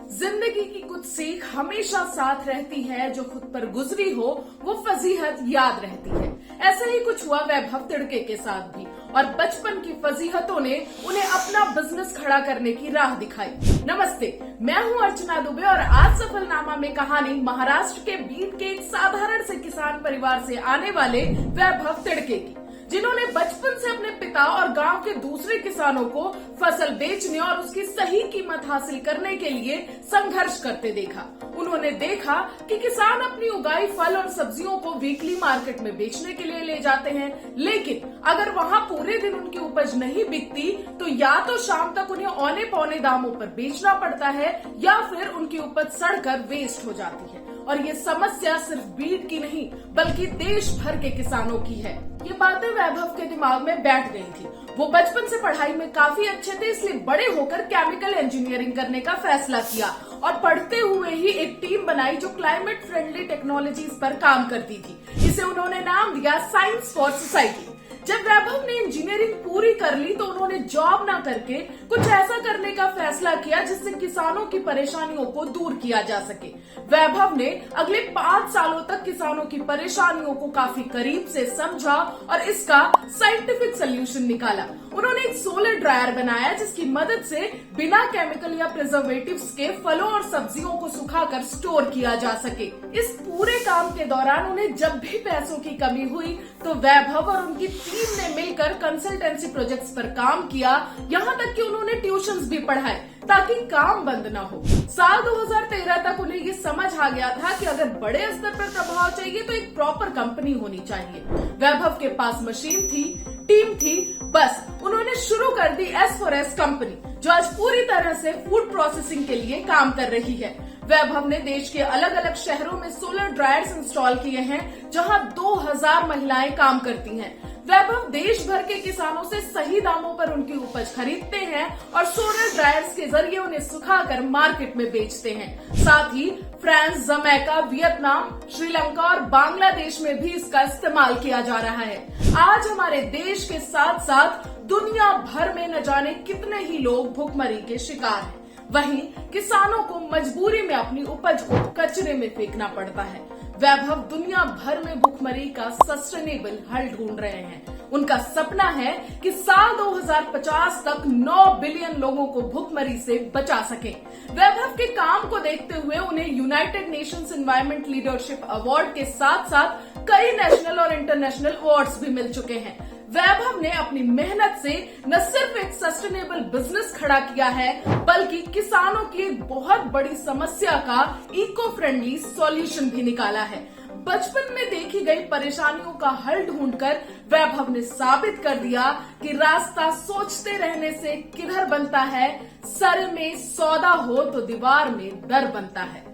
जिंदगी की कुछ सीख हमेशा साथ रहती है। जो खुद पर गुजरी हो वो फजीहत याद रहती है। ऐसा ही कुछ हुआ वैभव तिड़के के साथ भी, और बचपन की फजीहतों ने उन्हें अपना बिजनेस खड़ा करने की राह दिखाई। नमस्ते, मैं हूं अर्चना दुबे और आज सफलनामा में कहानी महाराष्ट्र के बीड के एक साधारण से किसान परिवार से आने वाले वैभव तिड़के की, जिन्होंने बचपन से अपने पिता और गांव के दूसरे किसानों को फसल बेचने और उसकी सही कीमत हासिल करने के लिए संघर्ष करते देखा। उन्होंने देखा कि किसान अपनी उगाई फल और सब्जियों को वीकली मार्केट में बेचने के लिए ले जाते हैं, लेकिन अगर वहां पूरे दिन उनकी उपज नहीं बिकती तो या तो शाम तक उन्हें औने पौने दामों पर बेचना पड़ता है या फिर उनकी उपज सड़कर वेस्ट हो जाती है। और ये समस्या सिर्फ बीड की नहीं बल्कि देश भर के किसानों की है। ये बातें वैभव के दिमाग में बैठ गई थी। वो बचपन से पढ़ाई में काफी अच्छे थे, इसलिए बड़े होकर केमिकल इंजीनियरिंग करने का फैसला किया और पढ़ते हुए ही एक टीम बनाई जो क्लाइमेट फ्रेंडली टेक्नोलॉजीज पर काम करती थी। इसे उन्होंने नाम दिया साइंस फॉर सोसाइटी। जब वैभव ने इंजीनियरिंग पूरी कर ली तो उन्होंने जॉब ना करके कुछ ऐसा करने का फैसला किया जिससे किसानों की परेशानियों को दूर किया जा सके। वैभव ने अगले 5 सालों तक किसानों की परेशानियों को काफी करीब से समझा और इसका साइंटिफिक सोल्यूशन निकाला। उन्होंने एक सोलर ड्रायर बनाया जिसकी मदद से बिना केमिकल या प्रिजर्वेटिव्स के फलों और सब्जियों को सुखाकर स्टोर किया जा सके। इस पूरे काम के दौरान उन्हें जब भी पैसों की कमी हुई तो वैभव और उनकी टीम ने मिलकर कंसल्टेंसी प्रोजेक्ट्स पर काम किया। यहाँ तक कि उन्होंने ट्यूशंस भी पढ़ाए ताकि काम बंद न हो। साल 2013 तक उन्हें ये समझ आ गया था कि अगर बड़े स्तर पर प्रभाव चाहिए तो एक प्रॉपर कंपनी होनी चाहिए। वैभव के पास मशीन थी, टीम थी, बस उन्होंने शुरू कर दी S4S कंपनी, जो आज पूरी तरह से फूड प्रोसेसिंग के लिए काम कर रही है। वैभव ने देश के अलग अलग शहरों में सोलर ड्रायर्स इंस्टॉल किए हैं जहां 2000 महिलाएं काम करती हैं। वैभव देश भर के किसानों से सही दामों पर उनकी उपज खरीदते हैं और सोलर ड्रायर्स के जरिए उन्हें सुखाकर मार्केट में बेचते हैं। साथ ही फ्रांस, जमैका, वियतनाम, श्रीलंका और बांग्लादेश में भी इसका इस्तेमाल किया जा रहा है। आज हमारे देश के साथ साथ दुनिया भर में न जाने कितने ही लोग भूखमरी के शिकार हैं। वहीं किसानों को मजबूरी में अपनी उपज को कचरे में फेंकना पड़ता है। वैभव दुनिया भर में भूखमरी का सस्टेनेबल हल ढूंढ रहे हैं। उनका सपना है कि साल 2050 तक 9 बिलियन लोगों को भूखमरी से बचा सके। वैभव के काम को देखते हुए उन्हें United Nations environment leadership award के साथ साथ कई नेशनल और इंटरनेशनल अवार्ड्स भी मिल चुके हैं। वैभव ने अपनी मेहनत से न सिर्फ एक सस्टेनेबल बिजनेस खड़ा किया है बल्कि किसानों की एक बहुत बड़ी समस्या का इको फ्रेंडली सॉल्यूशन भी निकाला है। बचपन में देखी गई परेशानियों का हल ढूंढकर वैभव ने साबित कर दिया कि रास्ता सोचते रहने से किधर बनता है, सर में सौदा हो तो दीवार में दर बनता है।